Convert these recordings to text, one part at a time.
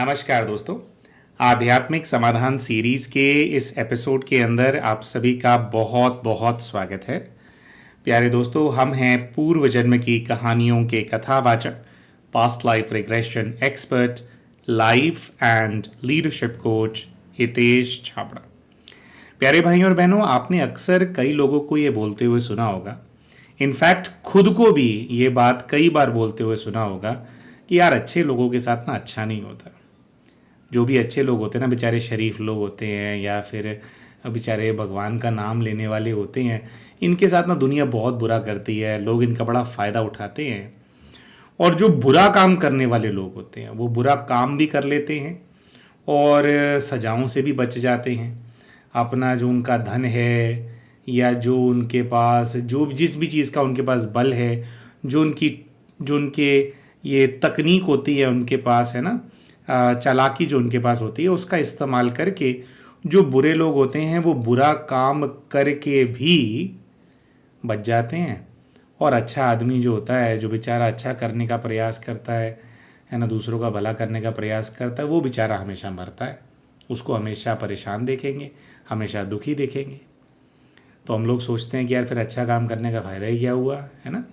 नमस्कार दोस्तों। आध्यात्मिक समाधान सीरीज के इस एपिसोड के अंदर आप सभी का बहुत बहुत स्वागत है। प्यारे दोस्तों, हम हैं पूर्व जन्म की कहानियों के कथावाचक, past life regression expert, life and leadership coach Hitesh Chhabra. प्यारे भाई और बहनों, आपने अक्सर कई लोगों को ये बोलते हुए सुना होगा, इनफैक्ट खुद को भी ये बात कई बार बोलते हुए सुना होगा कि यार अच्छे लोगों के साथ ना अच्छा नहीं होता। जो भी अच्छे लोग होते हैं ना, बेचारे शरीफ लोग होते हैं या फिर बेचारे भगवान का नाम लेने वाले होते हैं, इनके साथ ना दुनिया बहुत बुरा करती है, लोग इनका बड़ा फ़ायदा उठाते हैं। और जो बुरा काम करने वाले लोग होते हैं वो बुरा काम भी कर लेते हैं और सजाओं से भी बच जाते हैं। अपना जो उनका धन है या जो उनके पास जो जिस भी चीज़ का उनके पास बल है, जो उनके ये तकनीक होती है उनके पास, है ना, चालाकी जो उनके पास होती है, उसका इस्तेमाल करके जो बुरे लोग होते हैं वो बुरा काम करके भी बच जाते हैं। और अच्छा आदमी जो होता है, जो बेचारा अच्छा करने का प्रयास करता है ना, दूसरों का भला करने का प्रयास करता है, वो बेचारा हमेशा मरता है। उसको हमेशा परेशान देखेंगे, हमेशा दुखी देखेंगे। तो हम लोग सोचते हैं कि यार फिर अच्छा काम करने का फ़ायदा ही क्या हुआ, है ना।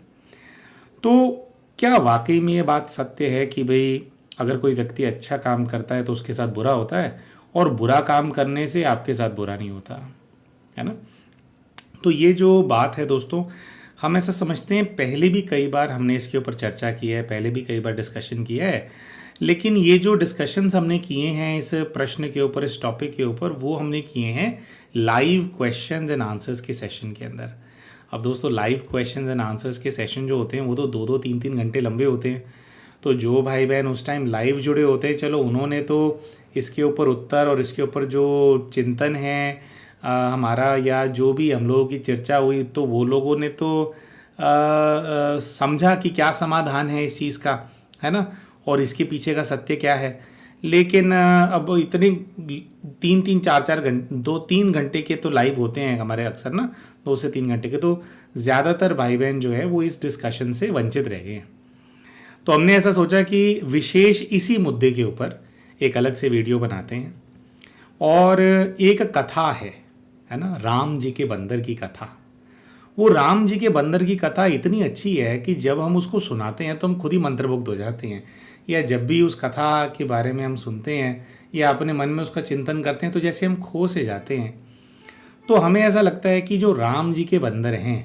तो क्या वाकई में ये बात सत्य है कि भाई अगर कोई व्यक्ति अच्छा काम करता है तो उसके साथ बुरा होता है, और बुरा काम करने से आपके साथ बुरा नहीं होता, है ना। तो ये जो बात है दोस्तों, हम ऐसा समझते हैं, पहले भी कई बार हमने इसके ऊपर चर्चा की है, पहले भी कई बार डिस्कशन किया है, लेकिन ये जो डिस्कशंस हमने किए हैं इस प्रश्न के ऊपर, इस टॉपिक के ऊपर, वो हमने किए हैं लाइव क्वेश्चंस एंड आंसर्स के सेशन के अंदर। अब दोस्तों, लाइव क्वेश्चंस एंड आंसर्स के सेशन जो होते हैं वो तो 2-2, 3-3 घंटे लंबे होते हैं। तो जो भाई बहन उस टाइम लाइव जुड़े होते हैं, चलो उन्होंने तो इसके ऊपर उत्तर और इसके ऊपर जो चिंतन है हमारा, या जो भी हम लोगों की चर्चा हुई, तो वो लोगों ने तो समझा कि क्या समाधान है इस चीज़ का, है ना, और इसके पीछे का सत्य क्या है। लेकिन अब इतने 3-3, 4-4 घंटे, 2-3 घंटे के तो लाइव होते हैं हमारे अक्सर ना, 2 से 3 घंटे के, तो ज़्यादातर भाई बहन जो है वो इस डिस्कशन से वंचित रह गए हैं। तो हमने ऐसा सोचा कि विशेष इसी मुद्दे के ऊपर एक अलग से वीडियो बनाते हैं। और एक कथा है ना, राम जी के बंदर की कथा। वो राम जी के बंदर की कथा इतनी अच्छी है कि जब हम उसको सुनाते हैं तो हम खुद ही मंत्रमुग्ध हो जाते हैं, या जब भी उस कथा के बारे में हम सुनते हैं या अपने मन में उसका चिंतन करते हैं तो जैसे हम खो से जाते हैं। तो हमें ऐसा लगता है कि जो राम जी के बंदर हैं,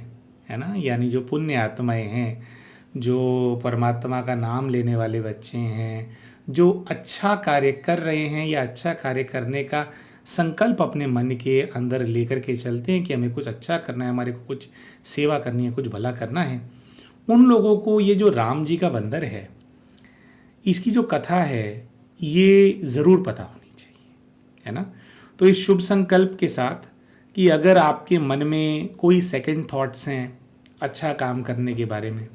है ना, यानी जो पुण्य आत्माएं हैं, जो परमात्मा का नाम लेने वाले बच्चे हैं, जो अच्छा कार्य कर रहे हैं या अच्छा कार्य करने का संकल्प अपने मन के अंदर लेकर के चलते हैं कि हमें कुछ अच्छा करना है, हमारे को कुछ सेवा करनी है, कुछ भला करना है, उन लोगों को ये जो राम जी का बंदर है, इसकी जो कथा है, ये ज़रूर पता होनी चाहिए, है ना। तो इस शुभ संकल्प के साथ कि अगर आपके मन में कोई सेकंड थॉट्स हैं अच्छा काम करने के बारे में,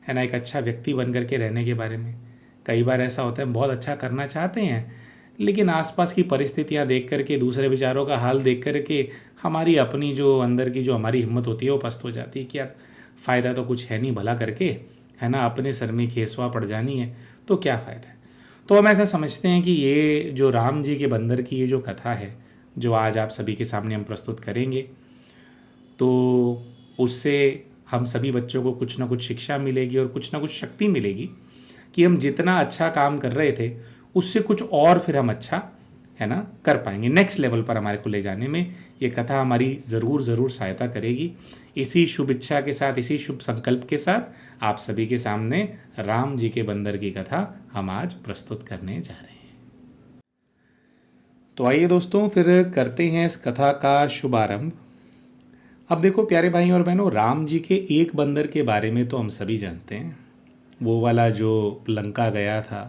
है ना, एक अच्छा व्यक्ति बन करके रहने के बारे में, कई बार ऐसा होता है बहुत अच्छा करना चाहते हैं लेकिन आसपास की परिस्थितियां देख करके, दूसरे विचारों का हाल देख करके हमारी अपनी जो अंदर की जो हमारी हिम्मत होती है वो पस्त हो जाती है कि यार फ़ायदा तो कुछ है नहीं भला करके, है ना, अपने सर में खेसवा पड़ जानी है तो क्या फ़ायदा है। तो हम ऐसा समझते हैं कि ये जो राम जी के बंदर की ये जो कथा है, जो आज आप सभी के सामने हम प्रस्तुत करेंगे, तो उससे हम सभी बच्चों को कुछ ना कुछ शिक्षा मिलेगी और कुछ ना कुछ शक्ति मिलेगी कि हम जितना अच्छा काम कर रहे थे उससे कुछ और फिर हम अच्छा, है ना, कर पाएंगे, नेक्स्ट लेवल पर हमारे को ले जाने में ये कथा हमारी ज़रूर ज़रूर सहायता करेगी। इसी शुभ इच्छा के साथ, इसी शुभ संकल्प के साथ आप सभी के सामने राम जी के बंदर की कथा हम आज प्रस्तुत करने जा रहे हैं। तो आइए दोस्तों, फिर करते हैं इस कथा का शुभारंभ। अब देखो प्यारे भाई और बहनों, राम जी के एक बंदर के बारे में तो हम सभी जानते हैं, वो वाला जो लंका गया था,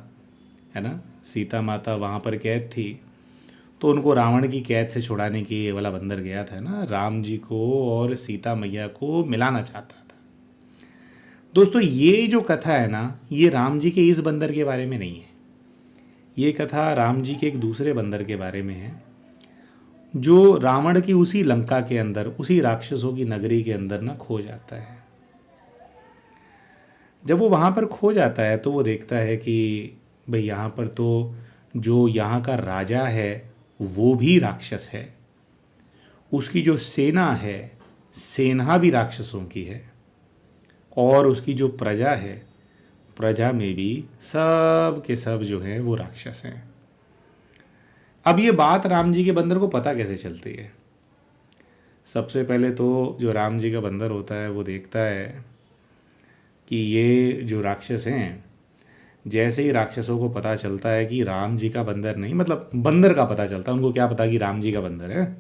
है ना, सीता माता वहाँ पर कैद थी, तो उनको रावण की कैद से छुड़ाने के ये वाला बंदर गया था ना, राम जी को और सीता मैया को मिलाना चाहता था। दोस्तों, ये जो कथा है ना, ये राम जी के इस बंदर के बारे में नहीं है, ये कथा राम जी के एक दूसरे बंदर के बारे में है, जो रावण की उसी लंका के अंदर, उसी राक्षसों की नगरी के अंदर ना खो जाता है। जब वो वहाँ पर खो जाता है तो वो देखता है कि भाई यहाँ पर तो जो यहाँ का राजा है वो भी राक्षस है, उसकी जो सेना है, सेना भी राक्षसों की है, और उसकी जो प्रजा है, प्रजा में भी सब के सब जो हैं वो राक्षस हैं। अब ये बात राम जी के बंदर को पता कैसे चलती है? सबसे पहले तो जो राम जी का बंदर होता है वो देखता है कि ये जो राक्षस हैं, जैसे ही राक्षसों को पता चलता है कि राम जी का बंदर नहीं, मतलब बंदर का पता चलता है, उनको क्या पता कि राम जी का बंदर है,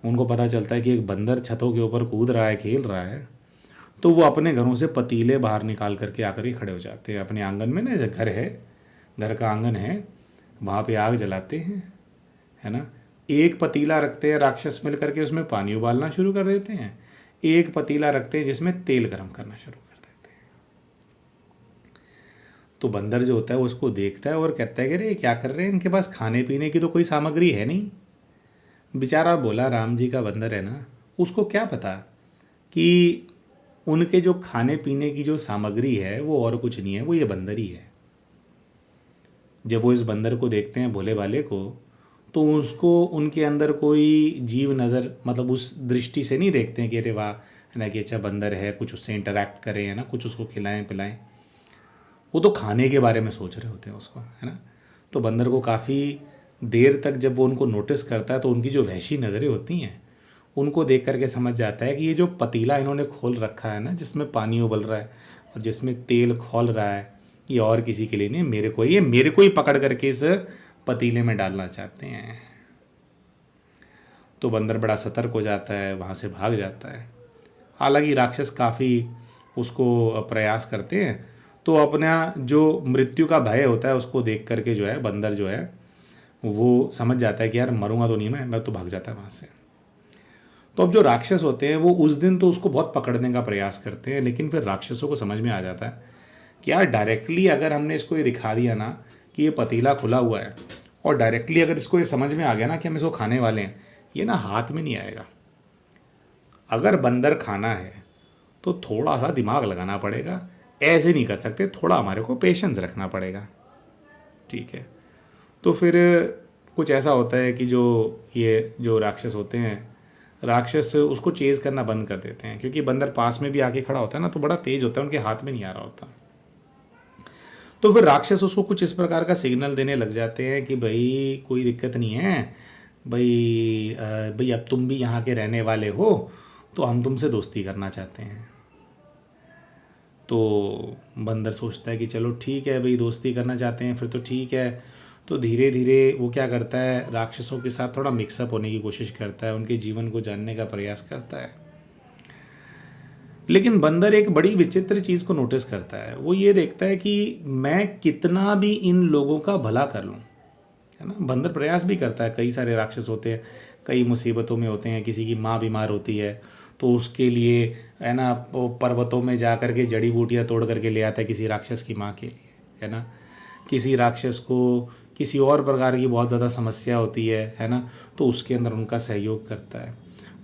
उनको पता चलता है कि एक बंदर छतों के ऊपर कूद रहा है, खेल रहा है, तो वो अपने घरों से पतीले बाहर निकाल करके आकर के खड़े हो जाते हैं। अपने आंगन में ना, घर है, घर का आंगन है, वहाँ पे आग जलाते हैं, है ना। एक पतीला रखते हैं राक्षस मिल करके, उसमें पानी उबालना शुरू कर देते हैं। एक पतीला रखते हैं जिसमें तेल गर्म करना शुरू कर देते हैं। तो बंदर जो होता है वो उसको देखता है और कहता है कि अरे क्या कर रहे हैं, इनके पास खाने पीने की तो कोई सामग्री है नहीं। बेचारा बोला राम जी का बंदर है ना, उसको क्या पता कि उनके जो खाने पीने की जो सामग्री है वो और कुछ नहीं है, वो ये बंदर ही है। जब वो इस बंदर को देखते हैं, भोले भाले को, तो उसको उनके अंदर कोई जीव नज़र, मतलब उस दृष्टि से नहीं देखते हैं कि अरे वाह, है ना, कि अच्छा बंदर है, कुछ उससे इंटरेक्ट करें, है ना, कुछ उसको खिलाएं पिलाएं। वो तो खाने के बारे में सोच रहे होते हैं उसको, है ना। तो बंदर को काफ़ी देर तक जब वो उनको नोटिस करता है तो उनकी जो वहशी नज़रें होती हैं उनको देख करके समझ जाता है कि ये जो पतीला इन्होंने खोल रखा है ना, जिसमें पानी उबल रहा है और जिसमें तेल खौल रहा है, ये और किसी के लिए नहीं, मेरे को ही पकड़ करके इस पतीले में डालना चाहते हैं। तो बंदर बड़ा सतर्क हो जाता है, वहाँ से भाग जाता है। हालांकि राक्षस काफ़ी उसको प्रयास करते हैं, तो अपना जो मृत्यु का भय होता है उसको देख करके जो है बंदर जो है वो समझ जाता है कि यार मरूंगा तो नहीं मैं तो भाग जाता है वहाँ से। तो अब जो राक्षस होते हैं वो उस दिन तो उसको बहुत पकड़ने का प्रयास करते हैं, लेकिन फिर राक्षसों को समझ में आ जाता है कि यार डायरेक्टली अगर हमने इसको ये दिखा दिया ना कि ये पतीला खुला हुआ है, और डायरेक्टली अगर इसको ये समझ में आ गया ना कि हम इसको खाने वाले हैं, ये ना हाथ में नहीं आएगा। अगर बंदर खाना है तो थोड़ा सा दिमाग लगाना पड़ेगा, ऐसे नहीं कर सकते, थोड़ा हमारे को पेशेंस रखना पड़ेगा, ठीक है। तो फिर कुछ ऐसा होता है कि ये जो राक्षस होते हैं, राक्षस उसको चेज करना बंद कर देते हैं, क्योंकि बंदर पास में भी आके खड़ा होता है ना, तो बड़ा तेज होता है, उनके हाथ में नहीं आ रहा होता। तो फिर राक्षस उसको कुछ इस प्रकार का सिग्नल देने लग जाते हैं कि भाई कोई दिक्कत नहीं है, भाई अब तुम भी यहाँ के रहने वाले हो, तो हम तुमसे दोस्ती करना चाहते हैं। तो बंदर सोचता है कि चलो ठीक है भाई, दोस्ती करना चाहते हैं फिर तो ठीक है। तो धीरे धीरे वो क्या करता है, राक्षसों के साथ थोड़ा मिक्सअप होने की कोशिश करता है, उनके जीवन को जानने का प्रयास करता है। लेकिन बंदर एक बड़ी विचित्र चीज़ को नोटिस करता है, वो ये देखता है कि मैं कितना भी इन लोगों का भला कर लूँ, है ना। बंदर प्रयास भी करता है, कई सारे राक्षस होते हैं, कई मुसीबतों में होते हैं, किसी की माँ बीमार होती है तो उसके लिए, है ना, वो पर्वतों में जा कर के जड़ी बूटियाँ तोड़ करके ले आता है किसी राक्षस की माँ के लिए, है ना। किसी राक्षस को किसी और प्रकार की बहुत ज़्यादा समस्या होती है ना, तो उसके अंदर उनका सहयोग करता है।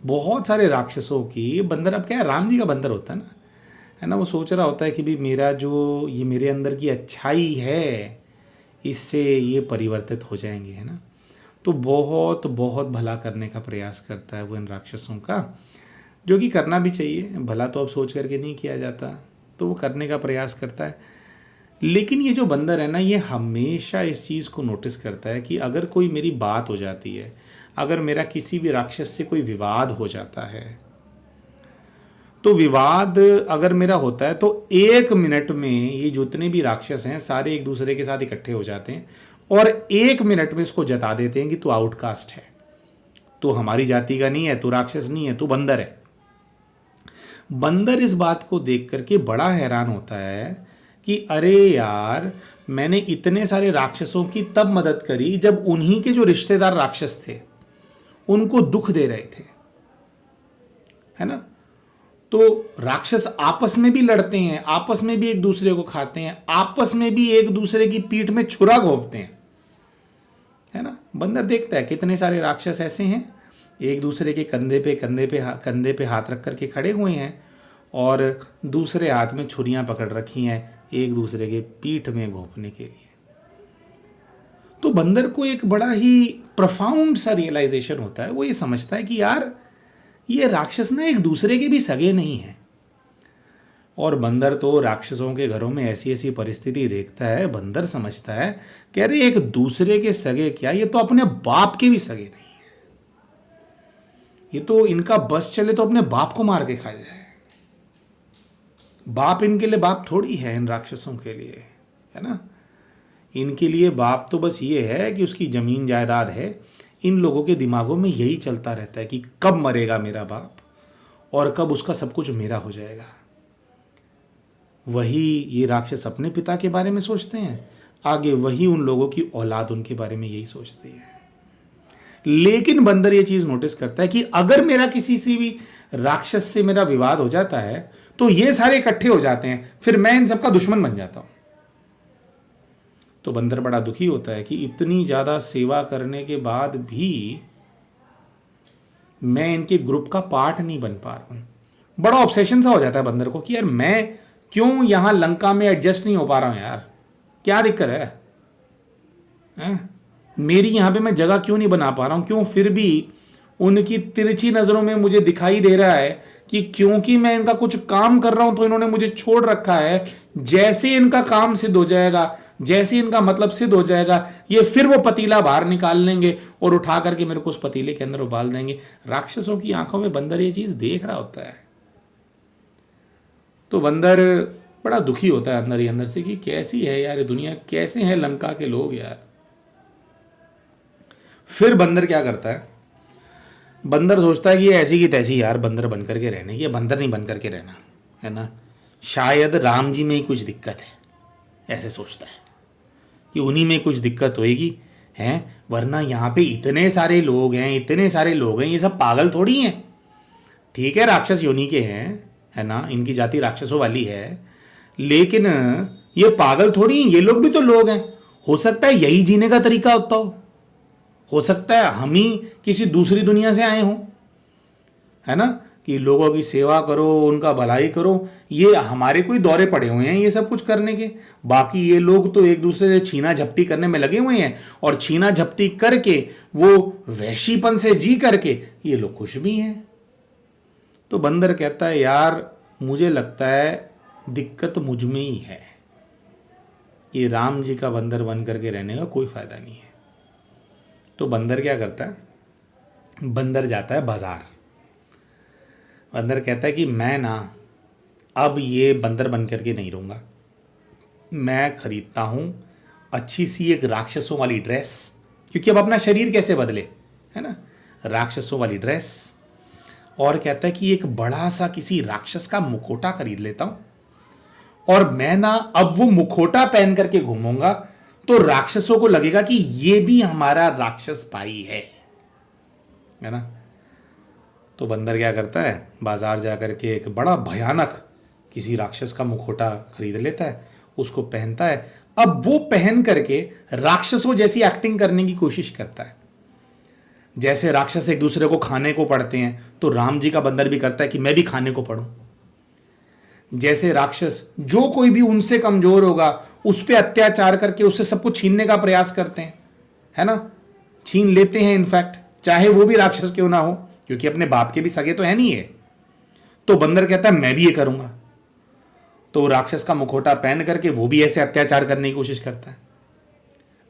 बहुत सारे राक्षसों की बंदर, अब क्या है, राम जी का बंदर होता है ना, है ना, वो सोच रहा होता है कि भाई मेरा जो ये मेरे अंदर की अच्छाई है, इससे ये परिवर्तित हो जाएंगे, है ना। तो बहुत बहुत भला करने का प्रयास करता है वो इन राक्षसों का, जो कि करना भी चाहिए, भला तो अब सोच करके नहीं किया जाता, तो वो करने का प्रयास करता है। लेकिन ये जो बंदर है ना, ये हमेशा इस चीज़ को नोटिस करता है कि अगर कोई मेरी बात हो जाती है, अगर मेरा किसी भी राक्षस से कोई विवाद हो जाता है, तो विवाद अगर मेरा होता है तो 1 मिनट में ये जितने भी राक्षस हैं सारे एक दूसरे के साथ इकट्ठे हो जाते हैं और 1 मिनट में इसको जता देते हैं कि तू आउटकास्ट है, तू हमारी जाति का नहीं है, तू राक्षस नहीं है, तू बंदर है। बंदर इस बात को देख करके बड़ा हैरान होता है कि अरे यार, मैंने इतने सारे राक्षसों की तब मदद करी जब उन्हीं के जो रिश्तेदार राक्षस थे उनको दुख दे रहे थे, है ना। तो राक्षस आपस में भी लड़ते हैं, आपस में भी एक दूसरे को खाते हैं, आपस में भी एक दूसरे की पीठ में छुरा घोंपते हैं, है ना। बंदर देखता है कितने सारे राक्षस ऐसे हैं, एक दूसरे के कंधे पे हाथ रख करके खड़े हुए हैं और दूसरे हाथ में छुरियां पकड़ रखी हैं एक दूसरे के पीठ में घोंपने के लिए। तो बंदर को एक बड़ा ही प्रोफाउंड सा रियलाइजेशन होता है। वो ये समझता है कि यार ये राक्षस ना एक दूसरे के भी सगे नहीं है। और बंदर तो राक्षसों के घरों में ऐसी ऐसी परिस्थिति देखता है, बंदर समझता है कि अरे एक दूसरे के सगे क्या, ये तो अपने बाप के भी सगे नहीं है। ये तो इनका बस चले तो अपने बाप को मार के खा जाए। बाप इनके लिए बाप थोड़ी है, इन राक्षसों के लिए, है ना। इनके लिए बाप तो बस ये है कि उसकी जमीन जायदाद है। इन लोगों के दिमागों में यही चलता रहता है कि कब मरेगा मेरा बाप और कब उसका सब कुछ मेरा हो जाएगा। वही ये राक्षस अपने पिता के बारे में सोचते हैं, आगे वही उन लोगों की औलाद उनके बारे में यही सोचती है। लेकिन बंदर ये चीज नोटिस करता है कि अगर मेरा किसी से भी राक्षस से मेरा विवाद हो जाता है तो ये सारे इकट्ठे हो जाते हैं, फिर मैं इन सबका दुश्मन बन जाता हूं। तो बंदर बड़ा दुखी होता है कि इतनी ज्यादा सेवा करने के बाद भी मैं इनके ग्रुप का पार्ट नहीं बन पा रहा हूं। बड़ा ऑब्सेशन सा हो जाता है बंदर को कि यार मैं क्यों यहां लंका में एडजस्ट नहीं हो पा रहा हूं, यार क्या दिक्कत है? मेरी यहां पे मैं जगह क्यों नहीं बना पा रहा हूं? क्यों फिर भी उनकी तिरछी नजरों में मुझे दिखाई दे रहा है कि क्योंकि मैं इनका कुछ काम कर रहा हूं तो इन्होंने मुझे छोड़ रखा है। जैसे इनका काम सिद्ध हो जाएगा, जैसे इनका मतलब सिद्ध हो जाएगा, ये फिर वो पतीला बाहर निकाल लेंगे और उठा करके मेरे को उस पतीले के अंदर उबाल देंगे। राक्षसों की आंखों में बंदर ये चीज देख रहा होता है। तो बंदर बड़ा दुखी होता है अंदर ही अंदर से कि कैसी है यार ये दुनिया, कैसे हैं लंका के लोग यार। फिर बंदर क्या करता है, बंदर सोचता है कि ये ऐसी की तैसी यार बंदर बन करके रहने की, बंदर नहीं बन करके रहना, है ना। शायद राम जी में ही कुछ दिक्कत है, ऐसे सोचता है कि उन्हीं में कुछ दिक्कत होएगी, हैं, वरना यहाँ पे इतने सारे लोग हैं, इतने सारे लोग हैं, ये सब पागल थोड़ी हैं। ठीक है राक्षस योनि के हैं, है ना, इनकी जाति राक्षसों वाली है, लेकिन ये पागल थोड़ी हैं, ये लोग भी तो लोग हैं। हो सकता है यही जीने का तरीका होता हो सकता है हम ही किसी दूसरी दुनिया से आए हों, है ना, कि लोगों की सेवा करो, उनका भलाई करो, ये हमारे कोई दौरे पड़े हुए हैं ये सब कुछ करने के। बाकी ये लोग तो एक दूसरे से छीना झपटी करने में लगे हुए हैं, और छीना झपटी करके वो वैशीपन से जी करके ये लोग खुश भी हैं। तो बंदर कहता है यार मुझे लगता है दिक्कत मुझ में ही है, ये राम जी का बंदर बन करके रहने का कोई फायदा नहीं है। तो बंदर क्या करता है, बंदर जाता है बाजार। बंदर कहता है कि मैं ना अब ये बंदर बन करके नहीं रहूँगा, मैं खरीदता हूँ अच्छी सी एक राक्षसों वाली ड्रेस, क्योंकि अब अपना शरीर कैसे बदले, है ना, राक्षसों वाली ड्रेस। और कहता है कि एक बड़ा सा किसी राक्षस का मुखोटा खरीद लेता हूँ, और मैं ना अब वो मुखोटा पहन करके घूमूंगा तो राक्षसों को लगेगा कि ये भी हमारा राक्षस भाई है ना। तो बंदर क्या करता है, बाजार जाकर के एक बड़ा भयानक किसी राक्षस का मुखोटा खरीद लेता है, उसको पहनता है। अब वो पहन करके राक्षसों जैसी एक्टिंग करने की कोशिश करता है। जैसे राक्षस एक दूसरे को खाने को पड़ते हैं तो राम जी का बंदर भी करता है कि मैं भी खाने को पड़ूं। जैसे राक्षस जो कोई भी उनसे कमजोर होगा उस पर अत्याचार करके उससे सब कुछ छीनने का प्रयास करते हैं, है ना, छीन लेते हैं इनफैक्ट, चाहे वो भी राक्षस क्यों ना हो, क्योंकि अपने बाप के भी सगे तो है नहीं है। तो बंदर कहता है मैं भी ये करूंगा। तो राक्षस का मुखोटा पहन करके वो भी ऐसे अत्याचार करने की कोशिश करता है।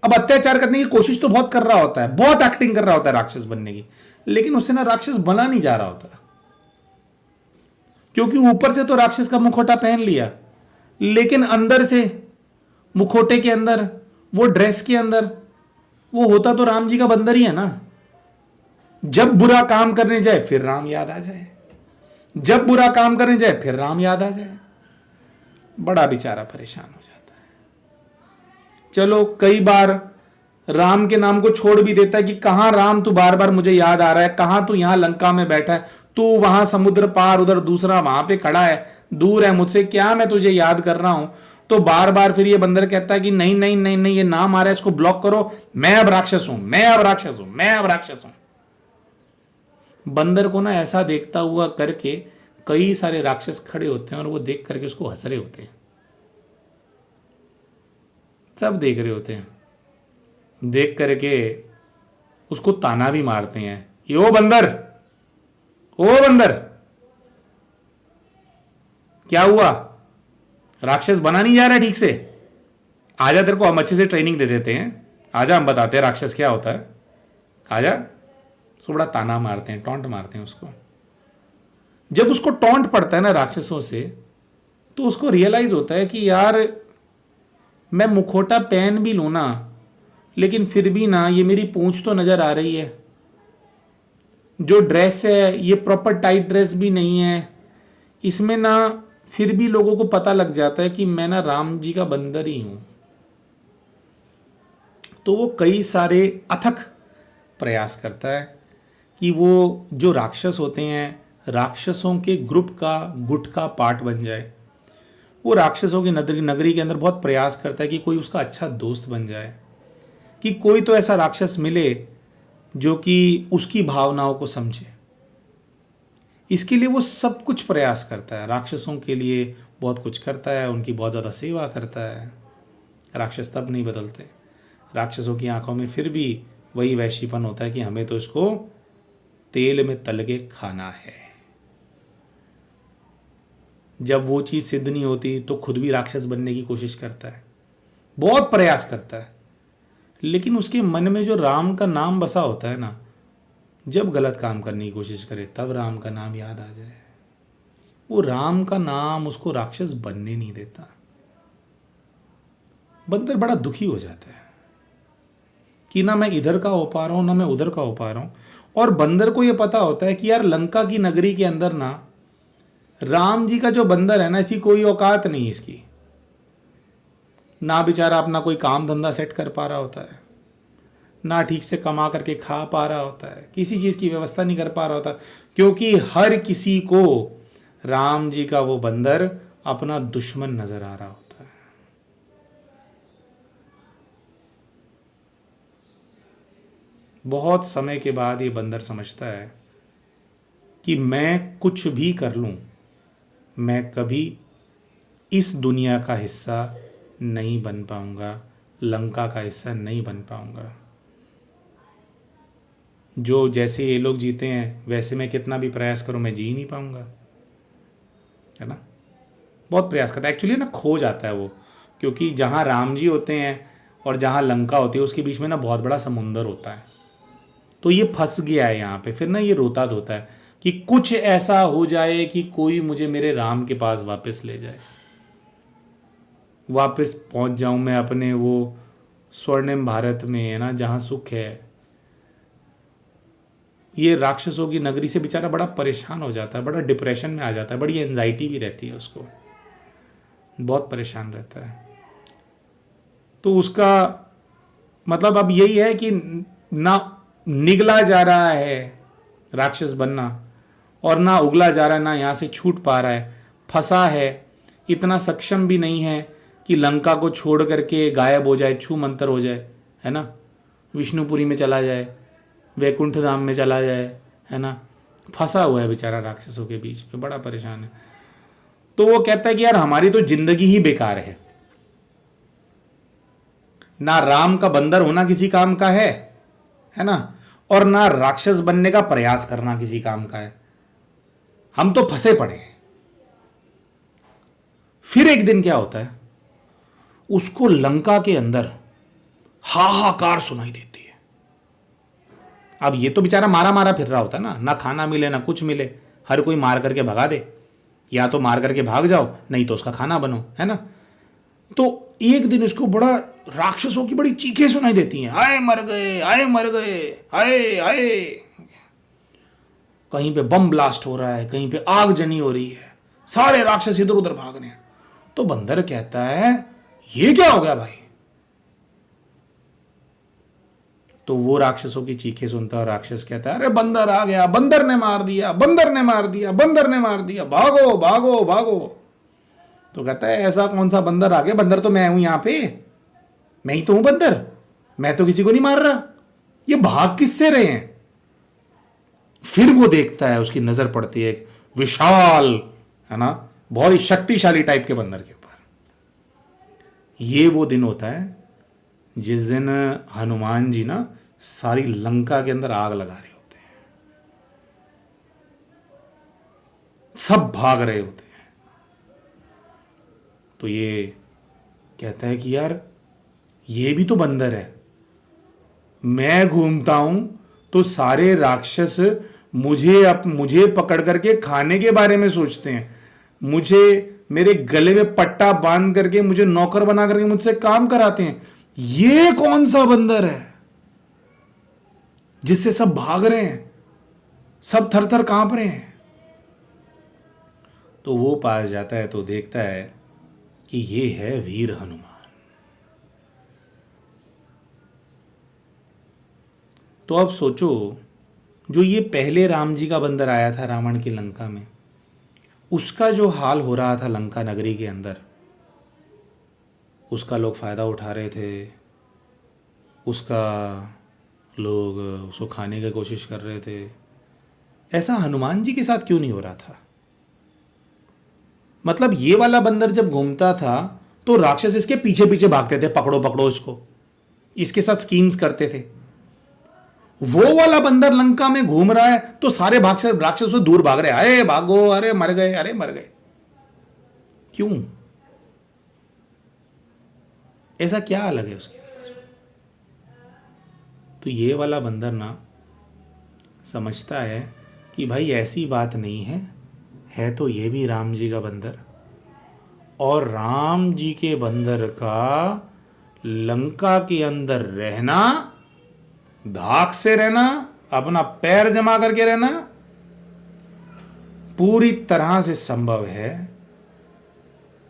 अब अत्याचार करने की कोशिश तो बहुत कर रहा होता है, बहुत एक्टिंग कर रहा होता है राक्षस बनने की, लेकिन उससे ना राक्षस बना नहीं जा रहा होता, क्योंकि ऊपर से तो राक्षस का मुखोटा पहन लिया, लेकिन अंदर से मुखोटे के अंदर, वो ड्रेस के अंदर, वो होता तो राम जी का बंदर ही है ना। जब बुरा काम करने जाए फिर राम याद आ जाए, जब बुरा काम करने जाए फिर राम याद आ जाए, बड़ा बेचारा परेशान हो जाता है। चलो कई बार राम के नाम को छोड़ भी देता है कि कहां राम तू बार बार मुझे याद आ रहा है, कहां तू यहां लंका में बैठा है, तू वहां समुद्र पार उधर दूसरा वहां पे खड़ा है, दूर है मुझसे, क्या मैं तुझे याद कर रहा हूं। तो बार बार फिर ये बंदर कहता है कि नहीं नहीं नहीं नहीं, ये नाम आ रहा है, इसको ब्लॉक करो, मैं अब राक्षस हूं, मैं अब राक्षस हूं, मैं अब राक्षस हूं। बंदर को ना ऐसा देखता हुआ करके कई सारे राक्षस खड़े होते हैं और वो देख करके उसको हंस रहे होते हैं, सब देख रहे होते हैं। देख करके उसको ताना भी मारते हैं, ये ओ बंदर, ओ बंदर, क्या हुआ, राक्षस बना नहीं जा रहा ठीक से, आजा तेरे को हम अच्छे से ट्रेनिंग दे देते हैं, आजा हम बताते हैं राक्षस क्या होता है, आजा। उसको बड़ा ताना मारते हैं, टॉन्ट मारते हैं उसको। जब उसको टॉन्ट पड़ता है ना राक्षसों से, तो उसको रियलाइज होता है कि यार मैं मुखोटा पहन भी लूं ना, लेकिन फिर भी ना ये मेरी पूंछ तो नजर आ रही है, जो ड्रेस है ये प्रॉपर टाइट ड्रेस भी नहीं है, इसमें ना फिर भी लोगों को पता लग जाता है कि मैं ना राम जी का बंदर ही हूं। तो वो कई सारे अथक प्रयास करता है कि वो जो राक्षस होते हैं, राक्षसों के ग्रुप का, गुट का पार्ट बन जाए। वो राक्षसों की नगरी के अंदर बहुत प्रयास करता है कि कोई उसका अच्छा दोस्त बन जाए, कि कोई तो ऐसा राक्षस मिले जो कि उसकी भावनाओं को समझे। इसके लिए वो सब कुछ प्रयास करता है, राक्षसों के लिए बहुत कुछ करता है, उनकी बहुत ज़्यादा सेवा करता है। राक्षस तब नहीं बदलते, राक्षसों की आंखों में फिर भी वही वैशीपन होता है कि हमें तो इसको तेल में तल के खाना है। जब वो चीज़ सिद्ध नहीं होती तो खुद भी राक्षस बनने की कोशिश करता है, बहुत प्रयास करता है, लेकिन उसके मन में जो राम का नाम बसा होता है ना, जब गलत काम करने की कोशिश करे तब राम का नाम याद आ जाए, वो राम का नाम उसको राक्षस बनने नहीं देता। बंदर बड़ा दुखी हो जाता है कि ना मैं इधर का हो पा रहा हूं, ना मैं उधर का हो पा रहा हूं। और बंदर को यह पता होता है कि यार लंका की नगरी के अंदर ना राम जी का जो बंदर है ना, इसकी कोई औकात नहीं, इसकी ना बेचारा अपना कोई काम धंधा सेट कर पा रहा होता है, ना ठीक से कमा करके खा पा रहा होता है, किसी चीज़ की व्यवस्था नहीं कर पा रहा होता, क्योंकि हर किसी को राम जी का वो बंदर अपना दुश्मन नजर आ रहा होता है। बहुत समय के बाद ये बंदर समझता है कि मैं कुछ भी कर लूं, मैं कभी इस दुनिया का हिस्सा नहीं बन पाऊंगा, लंका का हिस्सा नहीं बन पाऊंगा। जो जैसे ये लोग जीते हैं वैसे मैं कितना भी प्रयास करूं मैं जी ही नहीं पाऊंगा, है ना। बहुत प्रयास करता है, एक्चुअली ना खो जाता है वो, क्योंकि जहाँ राम जी होते हैं और जहाँ लंका होती है उसके बीच में ना बहुत बड़ा समुंदर होता है। तो ये फंस गया है यहाँ पे, फिर ना ये रोता धोता है कि कुछ ऐसा हो जाए कि कोई मुझे मेरे राम के पास वापस ले जाए, वापस पहुँच जाऊँ मैं अपने वो स्वर्णिम भारत में, है ना, जहाँ सुख है। ये राक्षसों की नगरी से बेचारा बड़ा परेशान हो जाता है, बड़ा डिप्रेशन में आ जाता है, बड़ी एंजाइटी भी रहती है उसको, बहुत परेशान रहता है। तो उसका मतलब अब यही है कि ना निगला जा रहा है राक्षस बनना, और ना उगला जा रहा है, ना यहाँ से छूट पा रहा है, फंसा है, इतना सक्षम भी नहीं है कि लंका को छोड़ करके गायब हो जाए, छू मंतर हो जाए, है ना, विष्णुपुरी में चला जाए, वैकुंठ धाम में चला जाए, है ना। फंसा हुआ है बेचारा राक्षसों के बीच में, बड़ा परेशान है। तो वो कहता है कि यार हमारी तो जिंदगी ही बेकार है, ना राम का बंदर होना किसी काम का है ना, और ना राक्षस बनने का प्रयास करना किसी काम का है, हम तो फंसे पड़े हैं। फिर एक दिन क्या होता है, उसको लंका के अंदर हाहाकार सुनाई देती है। अब ये तो बेचारा मारा मारा फिर रहा होता है ना खाना मिले ना कुछ मिले, हर कोई मार करके भगा दे, या तो मार करके भाग जाओ नहीं तो उसका खाना बनो, है ना। तो एक दिन इसको बड़ा राक्षसों की बड़ी चीखें सुनाई देती हैं, आए मर गए, आए मर गए, आए आए। कहीं पे बम ब्लास्ट हो रहा है, कहीं पे आग जनी हो रही है, सारे राक्षस इधर उधर भाग रहे हैं। तो बंदर कहता है ये क्या हो गया भाई। तो वो राक्षसों की चीखें सुनता है और राक्षस कहता है अरे बंदर आ गया, बंदर ने मार दिया, बंदर ने मार दिया, बंदर ने मार दिया, भागो भागो भागो। तो कहता है ऐसा कौन सा बंदर आ गया, बंदर तो मैं हूं यहाँ पे, मैं ही तो हूं बंदर, मैं तो किसी को नहीं मार रहा, ये भाग किससे रहे हैं। फिर वो देखता है, उसकी नजर पड़ती है एक विशाल, है ना, बहुत ही शक्तिशाली टाइप के बंदर के ऊपर। ये वो दिन होता है जिस दिन हनुमान जी ना सारी लंका के अंदर आग लगा रहे होते हैं, सब भाग रहे होते हैं, तो ये कहता है कि यार ये भी तो बंदर है, मैं घूमता हूं तो सारे राक्षस मुझे पकड़ करके खाने के बारे में सोचते हैं, मुझे मेरे गले में पट्टा बांध करके मुझे नौकर बना करके मुझसे काम कराते हैं। ये कौन सा बंदर है जिससे सब भाग रहे हैं, सब थर थर कांप रहे हैं? तो वो पास जाता है तो देखता है कि ये है वीर हनुमान। तो अब सोचो, जो ये पहले राम जी का बंदर आया था रावण की लंका में, उसका जो हाल हो रहा था लंका नगरी के अंदर, उसका लोग फ़ायदा उठा रहे थे, उसका लोग उसको खाने की कोशिश कर रहे थे। ऐसा हनुमान जी के साथ क्यों नहीं हो रहा था? मतलब ये वाला बंदर जब घूमता था तो राक्षस इसके पीछे पीछे भागते थे, पकड़ो पकड़ो इसको, इसके साथ स्कीम्स करते थे। वो वाला बंदर लंका में घूम रहा है तो सारे राक्षस से दूर भाग रहे, अरे भागो, अरे मर गए, अरे मर गए। क्यों? ऐसा क्या अलग है उसके अंदर? तो ये वाला बंदर ना समझता है कि भाई ऐसी बात नहीं है तो ये भी राम जी का बंदर, और राम जी के बंदर का लंका के अंदर रहना, धाक से रहना, अपना पैर जमा करके रहना पूरी तरह से संभव है,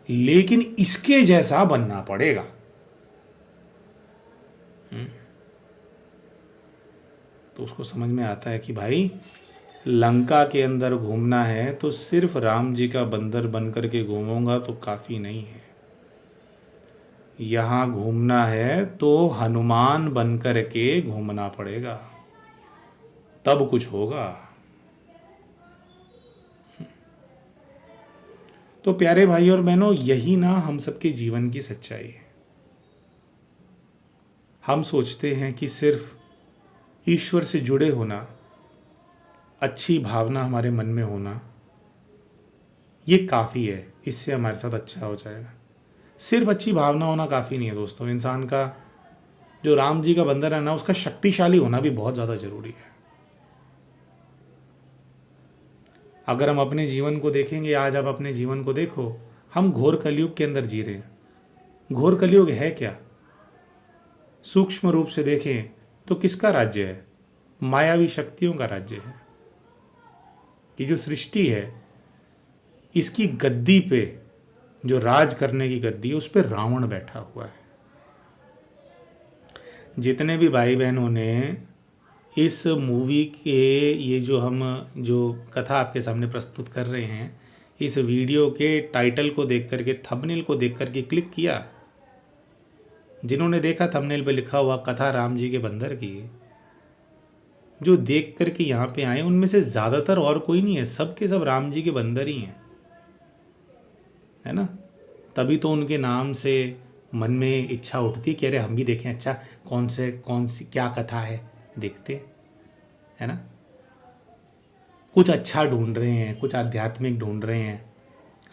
लेकिन इसके जैसा बनना पड़ेगा। तो उसको समझ में आता है कि भाई लंका के अंदर घूमना है तो सिर्फ राम जी का बंदर बन करके घूमूंगा तो काफ़ी नहीं है, यहाँ घूमना है तो हनुमान बन करके घूमना पड़ेगा, तब कुछ होगा। तो प्यारे भाई और बहनों, यही ना हम सबके जीवन की सच्चाई है। हम सोचते हैं कि सिर्फ ईश्वर से जुड़े होना, अच्छी भावना हमारे मन में होना, ये काफ़ी है, इससे हमारे साथ अच्छा हो जाएगा। सिर्फ अच्छी भावना होना काफ़ी नहीं है दोस्तों। इंसान का जो राम जी का बंदर है ना, उसका शक्तिशाली होना भी बहुत ज़्यादा ज़रूरी है। अगर हम अपने जीवन को देखेंगे, आज आप अपने जीवन को देखो, हम घोर कलयुग के अंदर जी रहे हैं। घोर कलयुग है क्या? सूक्ष्म रूप से देखें तो किसका राज्य है? मायावी शक्तियों का राज्य है। ये जो सृष्टि है, इसकी गद्दी पे, जो राज करने की गद्दी है, उस पर रावण बैठा हुआ है। जितने भी भाई बहनों ने इस मूवी के ये जो कथा आपके सामने प्रस्तुत कर रहे हैं, इस वीडियो के टाइटल को देख करके, थंबनेल को देख करके क्लिक किया, जिन्होंने देखा थंबनेल पे लिखा हुआ कथा राम जी के बंदर की, जो देख करके यहाँ पे आए, उनमें से ज़्यादातर और कोई नहीं है, सब के सब राम जी के बंदर ही हैं, है ना? तभी तो उनके नाम से मन में इच्छा उठती कि अरे हम भी देखें, अच्छा कौन सी क्या कथा है, देखते, है ना? कुछ अच्छा ढूंढ रहे हैं, कुछ आध्यात्मिक ढूंढ रहे हैं।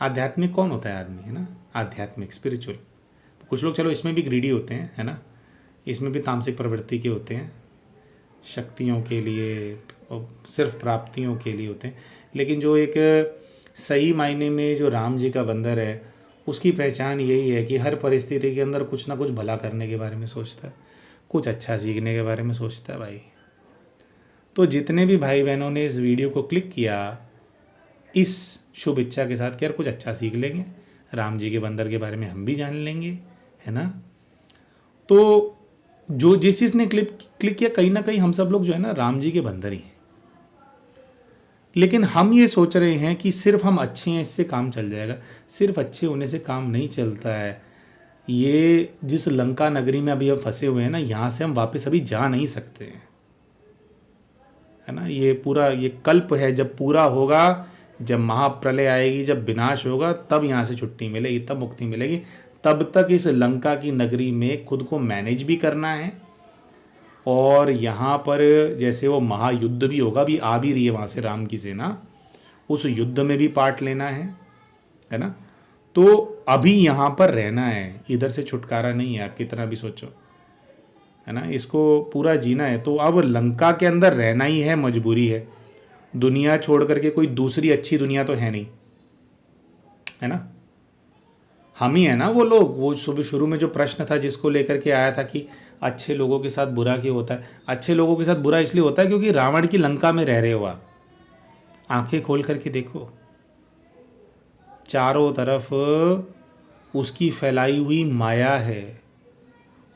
आध्यात्मिक कौन होता है आदमी, है ना? आध्यात्मिक, स्पिरिचुअल। कुछ लोग चलो इसमें भी ग्रीडी होते हैं, है ना? इसमें भी तामसिक प्रवृत्ति के होते हैं, शक्तियों के लिए और सिर्फ प्राप्तियों के लिए होते हैं। लेकिन जो एक सही मायने में जो राम जी का बंदर है, उसकी पहचान यही है कि हर परिस्थिति के अंदर कुछ ना कुछ भला करने के बारे में सोचता है, कुछ अच्छा सीखने के बारे में सोचता है भाई। तो जितने भी भाई बहनों ने इस वीडियो को क्लिक किया, इस शुभ इच्छा के साथ कि यार कुछ अच्छा सीख लेंगे, राम जी के बंदर के बारे में हम भी जान लेंगे, है ना? तो जो जिस चीज़ ने क्लिक किया, कहीं ना कहीं हम सब लोग जो है ना राम जी के बंदर ही हैं। लेकिन हम ये सोच रहे हैं कि सिर्फ हम अच्छे हैं, इससे काम चल जाएगा। सिर्फ अच्छे होने से काम नहीं चलता है। ये जिस लंका नगरी में अभी हम फंसे हुए हैं ना, यहाँ से हम वापस अभी जा नहीं सकते हैं, है ना? ये पूरा ये कल्प है, जब पूरा होगा, जब महाप्रलय आएगी, जब विनाश होगा, तब यहाँ से छुट्टी मिलेगी, तब मुक्ति मिलेगी। तब तक इस लंका की नगरी में खुद को मैनेज भी करना है, और यहाँ पर जैसे वो महायुद्ध भी होगा, अभी आ भी रही है वहाँ से राम की सेना, उस युद्ध में भी पार्ट लेना है ना। तो अभी यहाँ पर रहना है, इधर से छुटकारा नहीं है, आप कितना भी सोचो, है ना। इसको पूरा जीना है, तो अब लंका के अंदर रहना ही है, मजबूरी है। दुनिया छोड़ करके कोई दूसरी अच्छी दुनिया तो है नहीं, है ना। हम ही है ना वो लोग। वो सुबह शुरू में जो प्रश्न था जिसको लेकर के आया था कि अच्छे लोगों के साथ बुरा क्यों होता है। अच्छे लोगों के साथ बुरा इसलिए होता है क्योंकि रावण की लंका में रह रहे हो आप। आंखें खोल करके देखो, चारों तरफ उसकी फैलाई हुई माया है,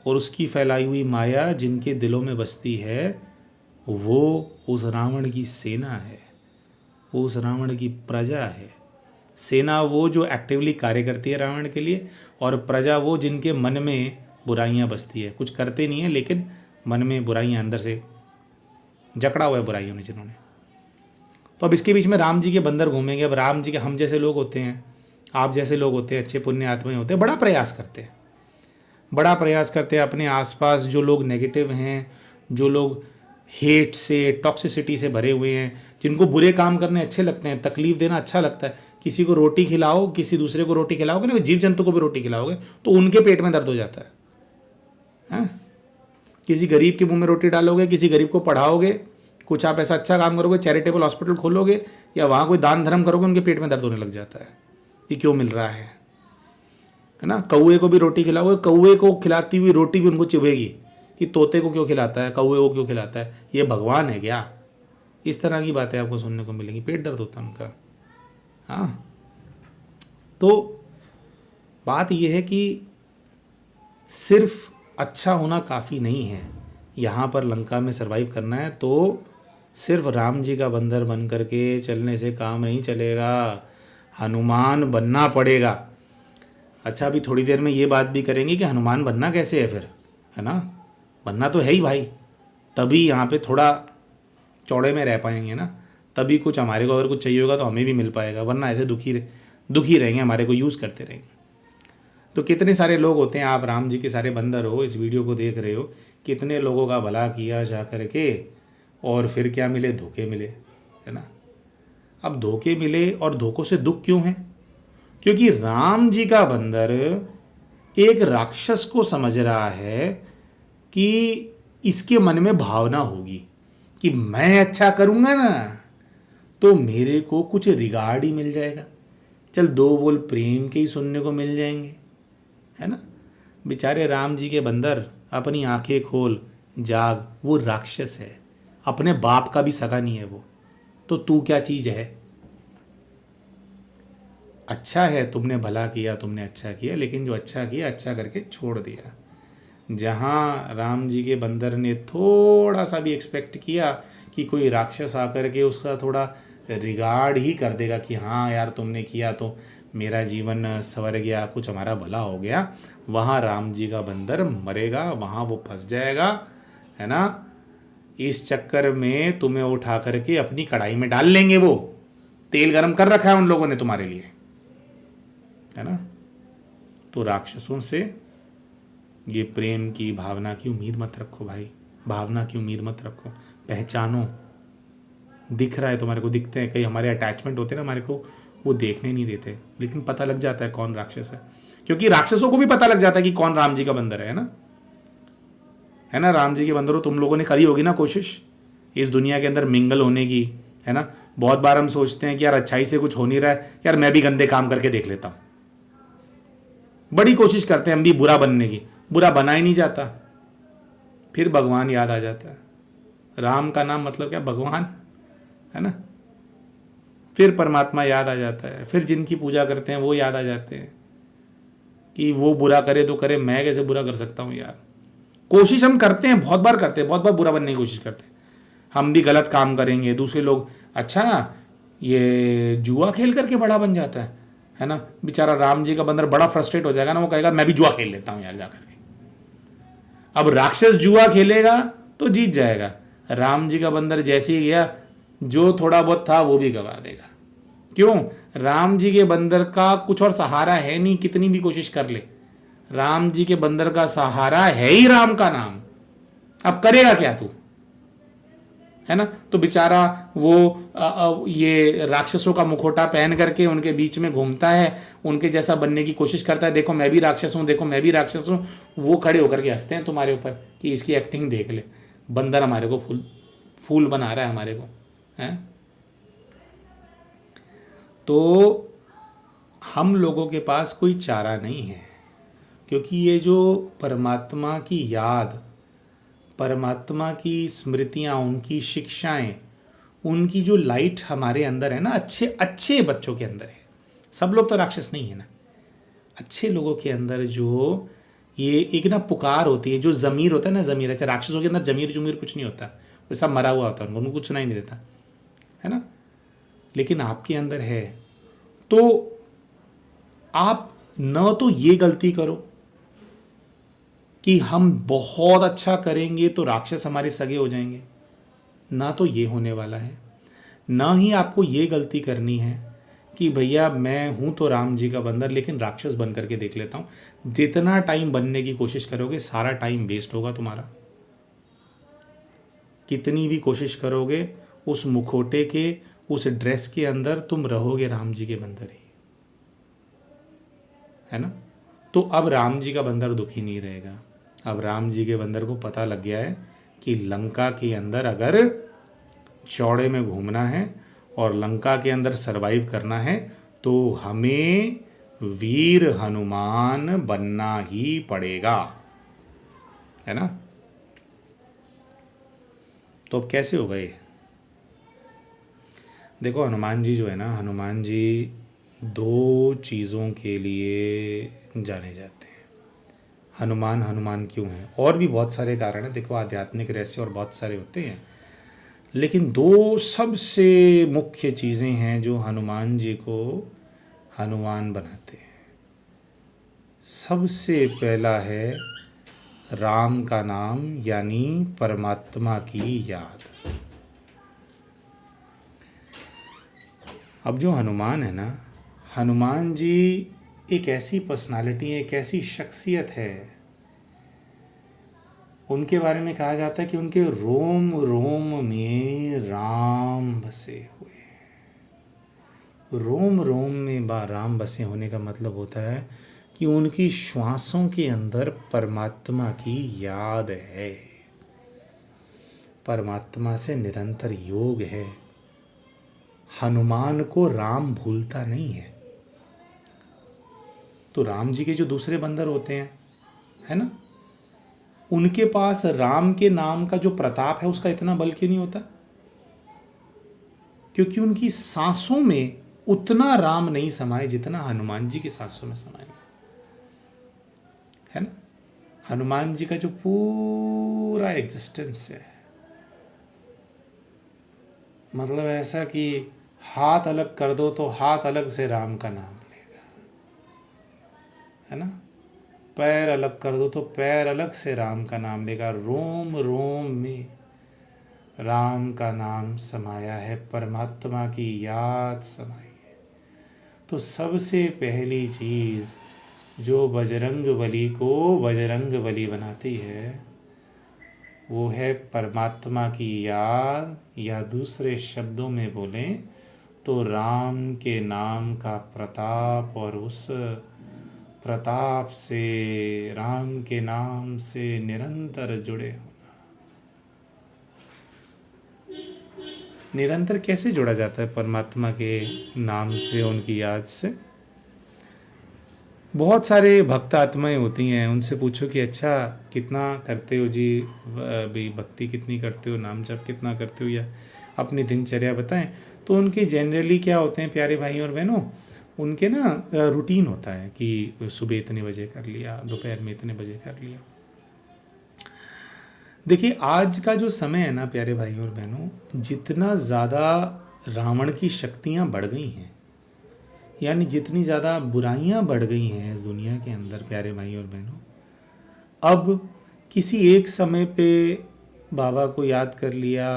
और उसकी फैलाई हुई माया जिनके दिलों में बसती है वो उस रावण की सेना है, वो उस रावण की प्रजा है। सेना वो जो एक्टिवली कार्य करती है रावण के लिए, और प्रजा वो जिनके मन में बुराइयां बसती है। कुछ करते नहीं है लेकिन मन में बुराइयां अंदर से जकड़ा हुआ है बुराइयों ने जिन्होंने। तो अब इसके बीच में राम जी के बंदर घूमेंगे। अब राम जी के हम जैसे लोग होते हैं, आप जैसे लोग होते हैं, अच्छे पुण्य आत्माएं होते हैं, बड़ा प्रयास करते हैं, बड़ा प्रयास करते हैं अपने आसपास जो लोग नेगेटिव हैं, जो लोग हेट से, टॉक्सिसिटी से भरे हुए हैं, जिनको बुरे काम करने अच्छे लगते हैं, तकलीफ देना अच्छा लगता है। किसी को रोटी खिलाओ, किसी दूसरे को रोटी खिलाओगे ना, जीव जंतु को भी रोटी खिलाओगे तो उनके पेट में दर्द हो जाता है। किसी गरीब के मुंह में रोटी डालोगे, किसी गरीब को पढ़ाओगे, कुछ आप ऐसा अच्छा काम करोगे, चैरिटेबल हॉस्पिटल खोलोगे या वहाँ कोई दान धर्म करोगे, उनके पेट में दर्द होने लग जाता है कि क्यों मिल रहा है ना। कौए को भी रोटी खिलाओगे, कौए को खिलाती हुई रोटी भी उनको चुभेगी कि तोते को क्यों खिलाता है, कौए को क्यों खिलाता है, ये भगवान है क्या। इस तरह की बातें आपको सुनने को मिलेंगी। पेट दर्द होता है उनका। हाँ, तो बात यह है कि सिर्फ अच्छा होना काफ़ी नहीं है। यहाँ पर लंका में सरवाइव करना है तो सिर्फ राम जी का बंदर बन करके चलने से काम नहीं चलेगा, हनुमान बनना पड़ेगा। अच्छा, अभी थोड़ी देर में ये बात भी करेंगे कि हनुमान बनना कैसे है फिर, है ना। बनना तो है ही भाई, तभी यहाँ पे थोड़ा चौड़े में रह पाएंगे ना, तभी कुछ हमारे को अगर कुछ चाहिए होगा तो हमें भी मिल पाएगा, वरना ऐसे दुखी रहेंगे, हमारे को यूज़ करते रहेंगे। तो कितने सारे लोग होते हैं, आप राम जी के सारे बंदर हो, इस वीडियो को देख रहे हो, कितने लोगों का भला किया जा करके और फिर क्या मिले, धोखे मिले, है ना। अब धोखे मिले और धोखों से दुख क्यों है, क्योंकि राम जी का बंदर एक राक्षस को समझ रहा है कि इसके मन में भावना होगी कि मैं अच्छा करूँगा ना तो मेरे को कुछ रिगार्ड ही मिल जाएगा, चल दो बोल प्रेम के ही सुनने को मिल जाएंगे, है ना। बेचारे राम जी के बंदर अपनी आंखें खोल जाग, वो राक्षस है, अपने बाप का भी सगा नहीं है वो, तो तू क्या चीज़ है। अच्छा है, तुमने भला किया, तुमने अच्छा किया, लेकिन जो अच्छा किया अच्छा करके छोड़ दिया। जहाँ राम जी के बंदर ने थोड़ा सा भी एक्सपेक्ट किया कि कोई राक्षस आकर के उसका थोड़ा रिगार्ड ही कर देगा कि हाँ यार तुमने किया तो मेरा जीवन संवर गया, कुछ हमारा भला हो गया, वहाँ राम जी का बंदर मरेगा, वहाँ वो फंस जाएगा, है ना। इस चक्कर में तुम्हें उठा करके अपनी कढ़ाई में डाल लेंगे, वो तेल गरम कर रखा है उन लोगों ने तुम्हारे लिए, है ना। तो राक्षसों से ये प्रेम की भावना की उम्मीद मत रखो भाई, भावना की उम्मीद मत रखो। पहचानो, दिख रहा है तुम्हारे को, दिखते हैं कई हमारे अटैचमेंट होते हैं ना, हमारे को वो देखने नहीं देते, लेकिन पता लग जाता है कौन राक्षस है, क्योंकि राक्षसों को भी पता लग जाता है कि कौन राम जी का बंदर है ना, है ना। राम जी के बंदरों, तुम लोगों ने करी होगी ना कोशिश इस दुनिया के अंदर मिंगल होने की, है ना। बहुत बार हम सोचते हैं कि यार अच्छाई से कुछ हो नहीं रहा है, यार मैं भी गंदे काम करके देख लेता हूं। बड़ी कोशिश करते हैं हम भी बुरा बनने की, बुरा बना ही नहीं जाता, फिर भगवान याद आ जाता है। राम का नाम मतलब क्या, भगवान, है ना। फिर परमात्मा याद आ जाता है, फिर जिनकी पूजा करते हैं वो याद आ जाते हैं कि वो बुरा करे तो करे, मैं कैसे बुरा कर सकता हूँ यार। कोशिश हम करते हैं, बहुत बार करते हैं, बहुत बार बुरा बनने की कोशिश करते हैं, हम भी गलत काम करेंगे, दूसरे लोग, अच्छा ये जुआ खेल करके बड़ा बन जाता है ना। बेचारा राम जी का बंदर बड़ा फ्रस्ट्रेट हो जाएगा ना, वो कहेगा मैं भी जुआ खेल लेता हूँ यार जा करके। अब राक्षस जुआ खेलेगा तो जीत जाएगा, राम जी का बंदर जैसे ही गया, जो थोड़ा बहुत था वो भी गवा देगा। क्यों, राम जी के बंदर का कुछ और सहारा है नहीं, कितनी भी कोशिश कर ले। राम जी के बंदर का सहारा है ही राम का नाम। अब करेगा क्या तू, है ना। तो बेचारा वो ये राक्षसों का मुखौटा पहन करके उनके बीच में घूमता है, उनके जैसा बनने की कोशिश करता है, देखो मैं भी राक्षस हूँ, देखो मैं भी राक्षस हूँ। वो खड़े होकर के हंसते हैं तुम्हारे ऊपर कि इसकी एक्टिंग देख ले, बंदर हमारे को फूल फूल बना रहा है हमारे को, है। तो हम लोगों के पास कोई चारा नहीं है, क्योंकि ये जो परमात्मा की याद, परमात्मा की स्मृतियाँ, उनकी शिक्षाएं, उनकी जो लाइट हमारे अंदर है ना, अच्छे अच्छे बच्चों के अंदर है। सब लोग तो राक्षस नहीं है ना, अच्छे लोगों के अंदर जो ये एक ना पुकार होती है, जो ज़मीर होता है ना, ज़मीर, अच्छा राक्षसों के अंदर ज़मीर जुमीर कुछ नहीं होता, वो सब मरा हुआ होता है, उनको कुछ सुनाई नहीं देता, है ना। लेकिन आपके अंदर है, तो आप न तो ये गलती करो कि हम बहुत अच्छा करेंगे तो राक्षस हमारे सगे हो जाएंगे, ना तो ये होने वाला है। ना ही आपको ये गलती करनी है कि भैया मैं हूं तो राम जी का बंदर, लेकिन राक्षस बन करके देख लेता हूं। जितना टाइम बनने की कोशिश करोगे सारा टाइम वेस्ट होगा तुम्हारा। कितनी भी कोशिश करोगे उस मुखौटे के, उस ड्रेस के अंदर तुम रहोगे राम जी के बंदर ही, है ना। तो अब राम जी का बंदर दुखी नहीं रहेगा। अब राम जी के बंदर को पता लग गया है कि लंका के अंदर अगर चौड़े में घूमना है और लंका के अंदर सरवाइव करना है तो हमें वीर हनुमान बनना ही पड़ेगा, है ना। तो अब कैसे हो गए? देखो हनुमान जी जो है ना, हनुमान जी दो चीज़ों के लिए जाने जाते हैं। हनुमान हनुमान क्यों है, और भी बहुत सारे कारण हैं, देखो आध्यात्मिक रहस्य और बहुत सारे होते हैं, लेकिन दो सबसे मुख्य चीज़ें हैं जो हनुमान जी को हनुमान बनाते हैं। सबसे पहला है राम का नाम, यानी परमात्मा की याद। अब जो हनुमान है ना, हनुमान जी एक ऐसी पर्सनालिटी है, एक ऐसी शख्सियत है, उनके बारे में कहा जाता है कि उनके रोम रोम में राम बसे हुए हैं। रोम रोम में राम बसे होने का मतलब होता है कि उनकी श्वासों के अंदर परमात्मा की याद है, परमात्मा से निरंतर योग है। हनुमान को राम भूलता नहीं है। तो राम जी के जो दूसरे बंदर होते हैं, है ना, उनके पास राम के नाम का जो प्रताप है उसका इतना बल क्यों नहीं होता? क्योंकि उनकी सांसों में उतना राम नहीं समाये जितना हनुमान जी की सांसों में समाये, है ना। हनुमान जी का जो पूरा एग्जिस्टेंस है, मतलब ऐसा कि हाथ अलग कर दो तो हाथ अलग से राम का नाम लेगा, है ना। पैर अलग कर दो तो पैर अलग से राम का नाम लेगा। रोम रोम में राम का नाम समाया है, परमात्मा की याद समाई है। तो सबसे पहली चीज़ जो बजरंग बली को बजरंग बली बनाती है वो है परमात्मा की याद, या दूसरे शब्दों में बोलें तो राम के नाम का प्रताप, और उस प्रताप से, राम के नाम से निरंतर जुड़े होना। निरंतर कैसे जोड़ा जाता है परमात्मा के नाम से, उनकी याद से? बहुत सारे भक्त आत्माएं होती हैं, उनसे पूछो कि अच्छा कितना करते हो जी, भाई भक्ति कितनी करते हो, नाम जप कितना करते हो, या अपनी दिनचर्या बताएं। तो उनके जनरली क्या होते हैं प्यारे भाई और बहनों, उनके ना रूटीन होता है कि सुबह इतने बजे कर लिया, दोपहर में इतने बजे कर लिया। देखिए आज का जो समय है ना प्यारे भाई और बहनों, जितना ज़्यादा रावण की शक्तियाँ बढ़ गई हैं, यानी जितनी ज़्यादा बुराइयां बढ़ गई हैं इस दुनिया के अंदर प्यारे भाई और बहनों, अब किसी एक समय पे बाबा को याद कर लिया,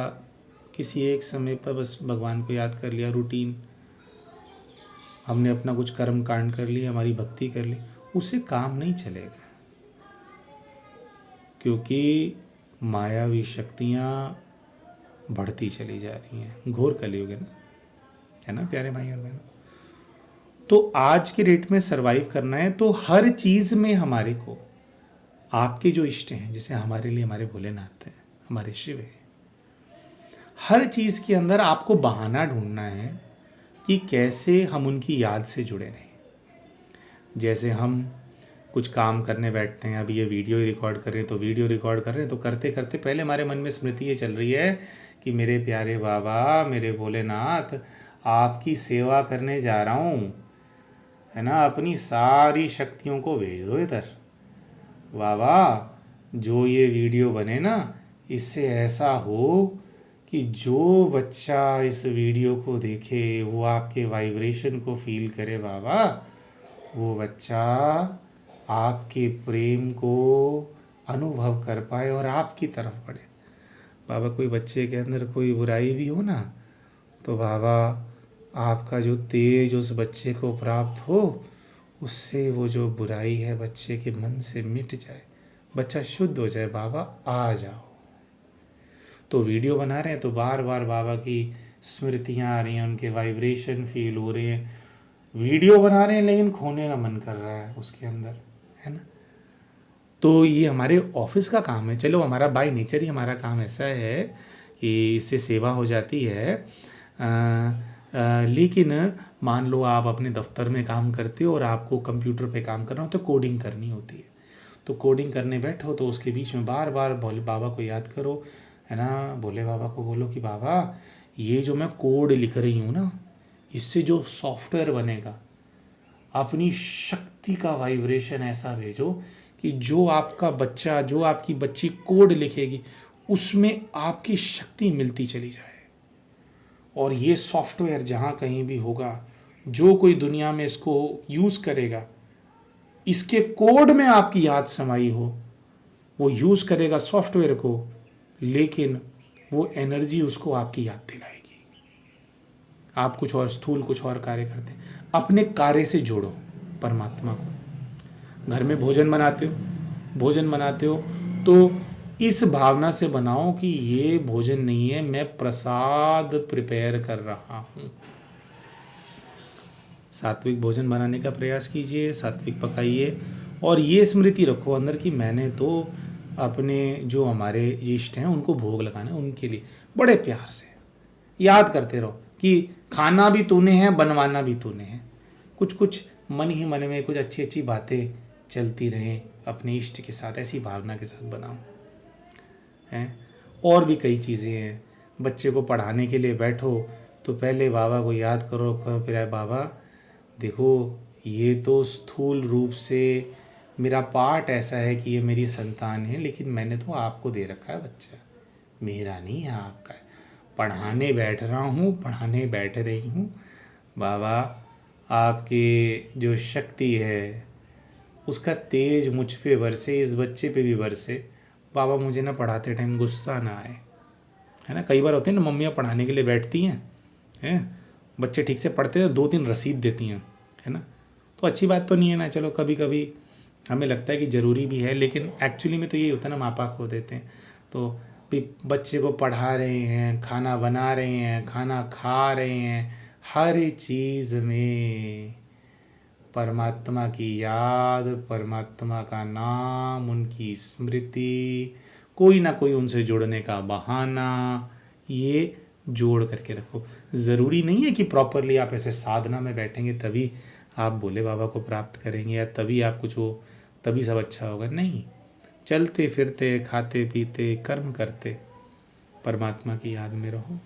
किसी एक समय पर बस भगवान को याद कर लिया, रूटीन, हमने अपना कुछ कर्म कांड कर लिया, हमारी भक्ति कर ली, उससे काम नहीं चलेगा। क्योंकि मायावी शक्तियाँ बढ़ती चली जा रही हैं। घोर कलयुग है ना प्यारे भाई और बहनों। तो आज के डेट में सरवाइव करना है तो हर चीज़ में हमारे को आपके जो इष्ट हैं, जैसे हमारे लिए हमारे भोलेनाथ हैं, हमारे शिव हैं, हर चीज़ के अंदर आपको बहाना ढूंढना है कि कैसे हम उनकी याद से जुड़े रहें। जैसे हम कुछ काम करने बैठते हैं, अभी ये वीडियो ही रिकॉर्ड कर रहे हैं तो वीडियो रिकॉर्ड कर रहे हैं, तो करते करते पहले हमारे मन में स्मृति ये चल रही है कि मेरे प्यारे बाबा, मेरे भोलेनाथ, आपकी सेवा करने जा रहा हूँ, है ना, अपनी सारी शक्तियों को भेज दो इधर बाबा। जो ये वीडियो बने ना, इससे ऐसा हो कि जो बच्चा इस वीडियो को देखे वो आपके वाइब्रेशन को फील करे बाबा, वो बच्चा आपके प्रेम को अनुभव कर पाए और आपकी तरफ बढ़े। बाबा कोई बच्चे के अंदर कोई बुराई भी हो ना, तो बाबा आपका जो तेज उस बच्चे को प्राप्त हो, उससे वो जो बुराई है बच्चे के मन से मिट जाए, बच्चा शुद्ध हो जाए। बाबा आ जाओ। तो वीडियो बना रहे हैं तो बार बार बाबा की स्मृतियाँ आ रही हैं, उनके वाइब्रेशन फील हो रहे हैं। वीडियो बना रहे हैं लेकिन खोने का मन कर रहा है उसके अंदर, है ना। तो ये हमारे ऑफिस का काम है। चलो हमारा बाय नेचर ही हमारा काम ऐसा है कि इससे सेवा हो जाती है। लेकिन मान लो आप अपने दफ्तर में काम करते हो और आपको कंप्यूटर पे काम करना हो तो कोडिंग करनी होती है। तो कोडिंग करने बैठो तो उसके बीच में बार बार भोले बाबा को याद करो, है ना। भोले बाबा को बोलो कि बाबा ये जो मैं कोड लिख रही हूँ ना, इससे जो सॉफ्टवेयर बनेगा, अपनी शक्ति का वाइब्रेशन ऐसा भेजो कि जो आपका बच्चा, जो आपकी बच्ची कोड लिखेगी, उसमें आपकी शक्ति मिलती चली जाए। और ये सॉफ्टवेयर जहाँ कहीं भी होगा, जो कोई दुनिया में इसको यूज़ करेगा, इसके कोड में आपकी याद समाई हो, वो यूज़ करेगा सॉफ्टवेयर को, लेकिन वो एनर्जी उसको आपकी याद दिलाएगी। आप कुछ और स्थूल कुछ और कार्य करते हैं, अपने कार्य से जोड़ो परमात्मा को। घर में भोजन बनाते हो तो इस भावना से बनाओ कि ये भोजन नहीं है, मैं प्रसाद प्रिपेयर कर रहा हूँ। सात्विक भोजन बनाने का प्रयास कीजिए, सात्विक पकाइए, और ये स्मृति रखो अंदर कि मैंने तो अपने जो हमारे इष्ट हैं उनको भोग लगाना है, उनके लिए बड़े प्यार से याद करते रहो कि खाना भी तूने है, बनवाना भी तूने है। कुछ कुछ मन ही मन में कुछ अच्छी अच्छी बातें चलती रहें अपने इष्ट के साथ, ऐसी भावना के साथ बनाओ, हैं। और भी कई चीज़ें हैं। बच्चे को पढ़ाने के लिए बैठो तो पहले बाबा को याद करो, फिर बाबा देखो ये तो स्थूल रूप से मेरा पार्ट ऐसा है कि ये मेरी संतान है, लेकिन मैंने तो आपको दे रखा है बच्चा, मेरा नहीं है, आपका है। पढ़ाने बैठ रहा हूँ, पढ़ाने बैठ रही हूँ, बाबा आपकी जो शक्ति है उसका तेज मुझ पे बरसे, इस बच्चे पे भी बरसे। बाबा मुझे ना पढ़ाते टाइम गुस्सा ना आए, है ना। कई बार होते हैं ना, मम्मियाँ पढ़ाने के लिए बैठती हैं, बच्चे ठीक से पढ़ते हैं, 2-3 रसीद देती हैं, है ना। तो अच्छी बात तो नहीं है ना। चलो कभी कभी हमें लगता है कि ज़रूरी भी है, लेकिन एक्चुअली में तो यही होता है ना, माँ बाप खो देते हैं। तो भी बच्चे को पढ़ा रहे हैं, खाना बना रहे हैं, खाना खा रहे हैं, हर चीज़ में परमात्मा की याद, परमात्मा का नाम, उनकी स्मृति, कोई ना कोई उनसे जुड़ने का बहाना, ये जोड़ करके रखो। ज़रूरी नहीं है कि प्रॉपरली आप ऐसे साधना में बैठेंगे तभी आप भोले बाबा को प्राप्त करेंगे या तभी आप कुछ हो, तभी सब अच्छा होगा। नहीं, चलते फिरते, खाते पीते, कर्म करते परमात्मा की याद में रहो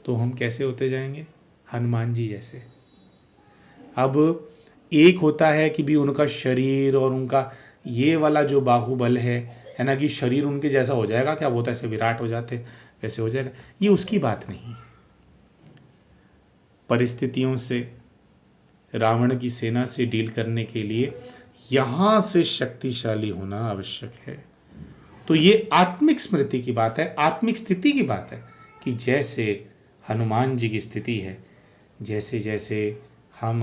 तो हम कैसे होते जाएंगे, हनुमान जी जैसे। अब एक होता है कि भी उनका शरीर और उनका ये वाला जो बाहुबल है ना, कि शरीर उनके जैसा हो जाएगा क्या, वो तो ऐसे विराट हो जाते वैसे हो जाएगा, ये उसकी बात नहीं। परिस्थितियों से, रावण की सेना से डील करने के लिए यहाँ से शक्तिशाली होना आवश्यक है। तो ये आत्मिक स्मृति की बात है, आत्मिक स्थिति की बात है कि जैसे हनुमान जी की स्थिति है, जैसे जैसे हम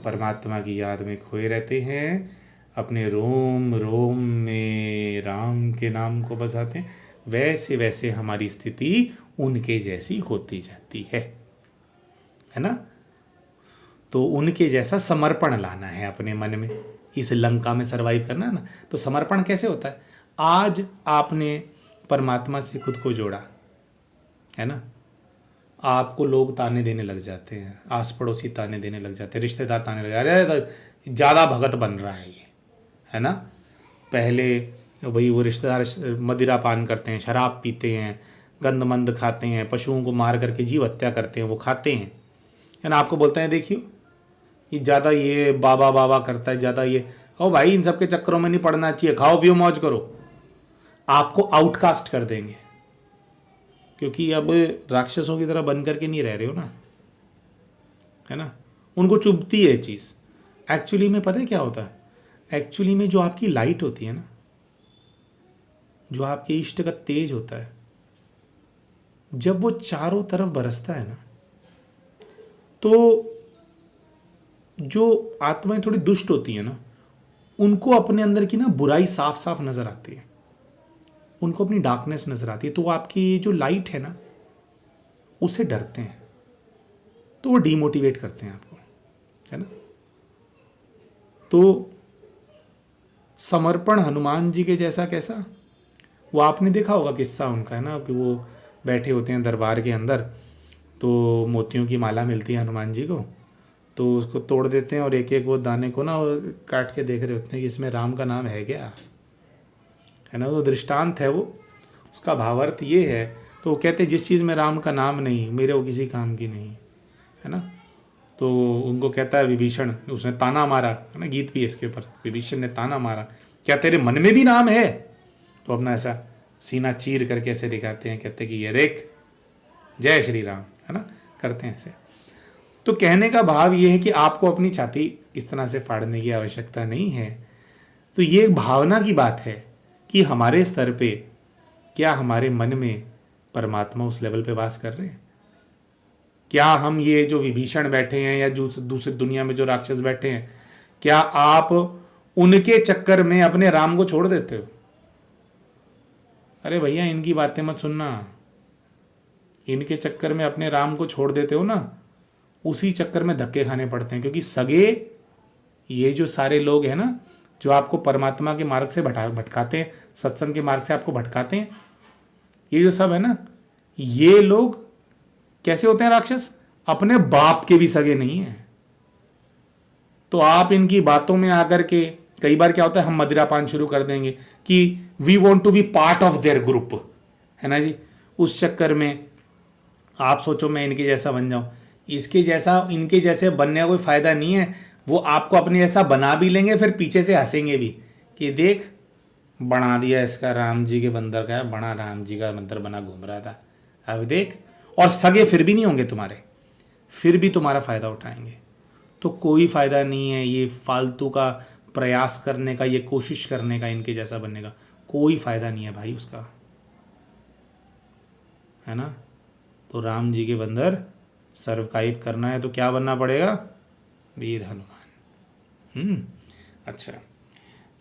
परमात्मा की याद में खोए रहते हैं, अपने रोम रोम में राम के नाम को बसाते हैं, वैसे वैसे हमारी स्थिति उनके जैसी होती जाती है ना। तो उनके जैसा समर्पण लाना है अपने मन में, इस लंका में सरवाइव करना है ना। तो समर्पण कैसे होता है? आज आपने परमात्मा से खुद को जोड़ा है ना, आपको लोग ताने देने लग जाते हैं, आस पड़ोसी ताने देने लग जाते हैं, रिश्तेदार ताने लग जाते हैं, अरे ज़्यादा भगत बन रहा है ये, है ना। पहले भाई वो रिश्तेदार मदिरा पान करते हैं, शराब पीते हैं, गंदमंद खाते हैं, पशुओं को मार करके जीव हत्या करते हैं, वो खाते हैं, है ना। आपको बोलते हैं देखियो ये ज़्यादा ये बाबा बाबा करता है, ज़्यादा ये, ओ भाई इन सब के चक्करों में नहीं पड़ना चाहिए, खाओ पियो मौज करो। आपको आउटकास्ट कर देंगे, क्योंकि अब राक्षसों की तरह बन करके नहीं रह रहे हो ना, है ना। उनको चुभती है चीज़। एक्चुअली में पता है क्या होता है? एक्चुअली में जो आपकी लाइट होती है ना, जो आपके इष्ट का तेज होता है, जब वो चारों तरफ बरसता है ना, तो जो आत्माएं थोड़ी दुष्ट होती है ना, उनको अपने अंदर की ना बुराई साफ साफ नजर आती है, उनको अपनी डार्कनेस नजर आती है, तो आपकी जो लाइट है ना उससे डरते हैं, तो वो डीमोटिवेट करते हैं आपको, है ना। तो समर्पण हनुमान जी के जैसा कैसा, वो आपने देखा होगा किस्सा उनका, है ना, कि वो बैठे होते हैं दरबार के अंदर, तो मोतियों की माला मिलती है हनुमान जी को, तो उसको तोड़ देते हैं और एक एक वो दाने को ना वो काट के देख रहे होते हैं कि इसमें राम का नाम है क्या, है ना। वो दृष्टांत है, वो उसका भावार्थ ये है। तो वो कहते जिस चीज़ में राम का नाम नहीं, मेरे वो किसी काम की नहीं, है ना। तो उनको कहता है विभीषण, उसने ताना मारा, है ना, गीत भी है इसके ऊपर, विभीषण ने ताना मारा, क्या तेरे मन में भी नाम है? तो अपना ऐसा सीना चीर करके ऐसे दिखाते हैं, कहते कि ये देख जय श्री राम, है ना, करते हैं ऐसे। तो कहने का भाव ये है कि आपको अपनी छाती इस तरह से फाड़ने की आवश्यकता नहीं है। तो ये एक भावना की बात है कि हमारे स्तर पे क्या हमारे मन में परमात्मा उस लेवल पे वास कर रहे हैं? क्या हम ये जो विभीषण बैठे हैं या जो दूसरी दुनिया में जो राक्षस बैठे हैं, क्या आप उनके चक्कर में अपने राम को छोड़ देते हो? अरे भैया इनकी बातें मत सुनना, इनके चक्कर में अपने राम को छोड़ देते हो ना, उसी चक्कर में धक्के खाने पड़ते हैं। क्योंकि सगे ये जो सारे लोग हैं ना, जो आपको परमात्मा के मार्ग से भटकाते हैं, सत्संग के मार्ग से आपको भटकाते हैं, ये जो सब है ना, ये लोग कैसे होते हैं राक्षस? अपने बाप के भी सगे नहीं है। तो आप इनकी बातों में आकर के, कई बार क्या होता है, हम मदिरा पान शुरू कर देंगे कि we want to be part of their group, है ना जी। उस चक्कर में आप सोचो मैं इनके जैसा बन जाऊं, इसके जैसा इनके जैसे बनने का कोई फायदा नहीं है। वो आपको अपने जैसा बना भी लेंगे, फिर पीछे से हंसेंगे भी कि देख बना दिया इसका, राम जी के बंदर का है, बड़ा राम जी का बंदर बना घूम रहा था, अब देख। और सगे फिर भी नहीं होंगे तुम्हारे, फिर भी तुम्हारा फायदा उठाएंगे। तो कोई फायदा नहीं है ये फालतू का प्रयास करने का, ये कोशिश करने का, इनके जैसा बनने का कोई फायदा नहीं है भाई उसका, है ना। तो राम जी के बंदर सर्वकाइव करना है तो क्या बनना पड़ेगा? वीर हनुमान। अच्छा,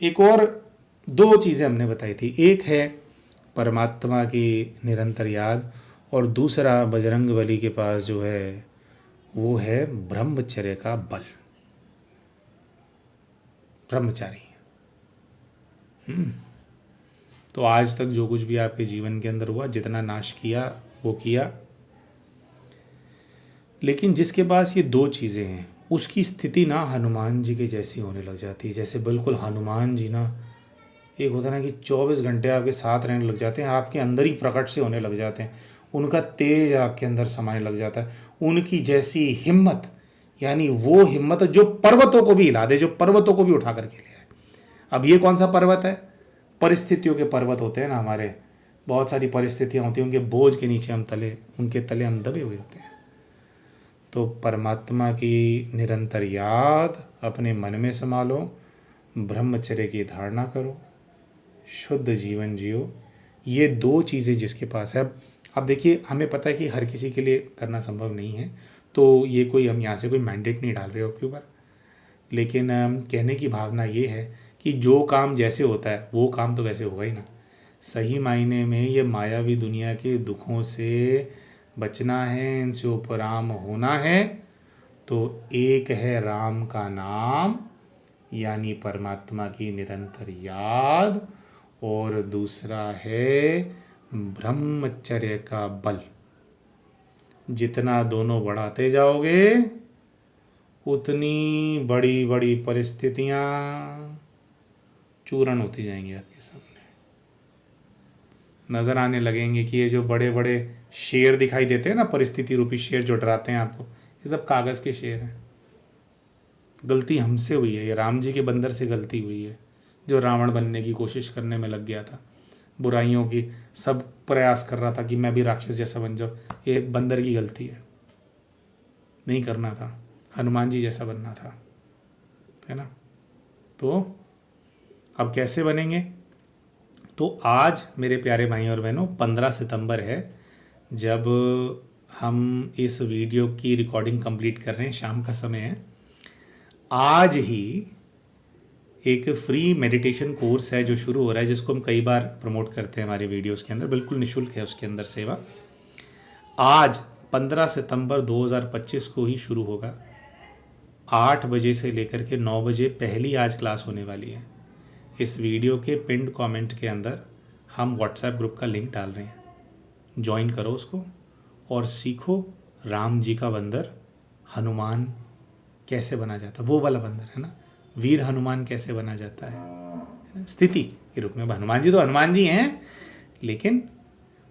एक और दो चीज़ें हमने बताई थी, एक है परमात्मा की निरंतर याद, और दूसरा बजरंग बली के पास जो है वो है ब्रह्मचर्य का बल, ब्रह्मचारी। तो आज तक जो कुछ भी आपके जीवन के अंदर हुआ, जितना नाश किया वो किया, लेकिन जिसके पास ये दो चीज़ें हैं उसकी स्थिति ना हनुमान जी के जैसी होने लग जाती है। जैसे बिल्कुल हनुमान जी ना, एक होता है ना कि 24 घंटे आपके साथ रहने लग जाते हैं, आपके अंदर ही प्रकट से होने लग जाते हैं, उनका तेज आपके अंदर समाने लग जाता है। उनकी जैसी हिम्मत, यानी वो हिम्मत जो पर्वतों को भी हिला दे, जो पर्वतों को भी उठा करके ले आए। अब ये कौन सा पर्वत है? परिस्थितियों के पर्वत होते हैं ना हमारे, बहुत सारी परिस्थितियाँ होती हैं, उनके बोझ के नीचे हम तले, उनके तले हम दबे हुए होते हैं। तो परमात्मा की निरंतर याद अपने मन में संभालो, ब्रह्मचर्य की धारणा करो, शुद्ध जीवन जियो। ये दो चीज़ें जिसके पास है, अब देखिए हमें पता है कि हर किसी के लिए करना संभव नहीं है, तो ये कोई हम यहाँ से कोई मैंडेट नहीं डाल रहे हो आपके ऊपर, लेकिन कहने की भावना ये है कि जो काम जैसे होता है वो काम तो वैसे होगा ही ना। सही मायने में ये मायावी दुनिया के दुखों से बचना है, इनसे उपराम होना है, तो एक है राम का नाम यानी परमात्मा की निरंतर याद, और दूसरा है ब्रह्मचर्य का बल। जितना दोनों बढ़ाते जाओगे उतनी बड़ी बड़ी परिस्थितियां चूर्ण होती जाएंगी आपके सामने। नज़र आने लगेंगे कि ये जो बड़े बड़े शेर दिखाई देते हैं ना, परिस्थिति रूपी शेर जो डराते हैं आपको, ये सब कागज़ के शेर हैं। गलती हमसे हुई है, ये राम जी के बंदर से गलती हुई है, जो रावण बनने की कोशिश करने में लग गया था, बुराइयों की सब प्रयास कर रहा था कि मैं भी राक्षस जैसा बन जाऊँ। ये बंदर की गलती है, नहीं करना था, हनुमान जी जैसा बनना था, है ना। तो अब कैसे बनेंगे? तो आज मेरे प्यारे भाई और बहनों 15 सितंबर है, जब हम इस वीडियो की रिकॉर्डिंग कंप्लीट कर रहे हैं, शाम का समय है। आज ही एक फ्री मेडिटेशन कोर्स है जो शुरू हो रहा है, जिसको हम कई बार प्रमोट करते हैं हमारे वीडियोस के अंदर, बिल्कुल निःशुल्क है उसके अंदर सेवा। आज 15 सितंबर 2025 को ही शुरू होगा। 8 बजे से लेकर के 9 बजे पहली आज क्लास होने वाली है। इस वीडियो के पिंड कमेंट के अंदर हम व्हाट्सएप ग्रुप का लिंक डाल रहे हैं, ज्वाइन करो उसको और सीखो राम जी का बंदर हनुमान कैसे बना जाता है, वो वाला बंदर है ना, वीर हनुमान कैसे बना जाता है स्थिति के रूप में। हनुमान जी तो हनुमान जी हैं, लेकिन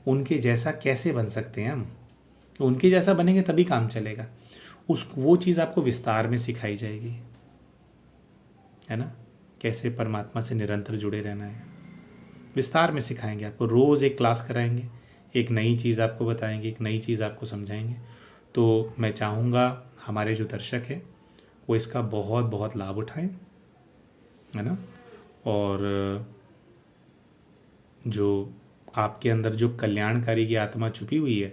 उनके जैसा कैसे बन सकते हैं हम, उनके जैसा बनेंगे तभी काम चलेगा। वो चीज़ आपको विस्तार में सिखाई जाएगी, है ना, कैसे परमात्मा से निरंतर जुड़े रहना है, विस्तार में सिखाएंगे आपको। रोज़ एक क्लास कराएंगे, एक नई चीज़ आपको बताएंगे, एक नई चीज़ आपको समझाएंगे। तो मैं चाहूँगा हमारे जो दर्शक हैं वो इसका बहुत बहुत लाभ उठाएं, है ना, और जो आपके अंदर जो कल्याणकारी की आत्मा छुपी हुई है,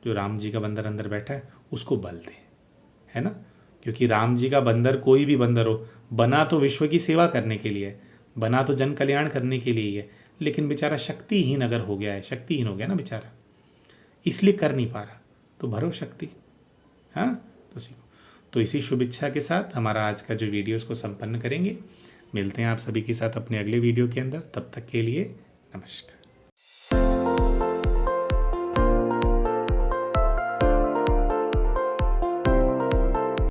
जो राम जी का बंदर अंदर बैठा है, उसको बल दें, है ना। क्योंकि राम जी का बंदर कोई भी बंदर हो, बना तो विश्व की सेवा करने के लिए, बना तो जन कल्याण करने के लिए ही है, लेकिन बेचारा शक्तिहीन अगर हो गया है, शक्तिहीन हो गया ना बेचारा, इसलिए कर नहीं पा रहा, तो भरो शक्ति। हाँ, तो सीखो। तो इसी शुभ इच्छा के साथ हमारा आज का जो वीडियो इसको संपन्न करेंगे। मिलते हैं आप सभी के साथ अपने अगले वीडियो के अंदर, तब तक के लिए नमस्कार।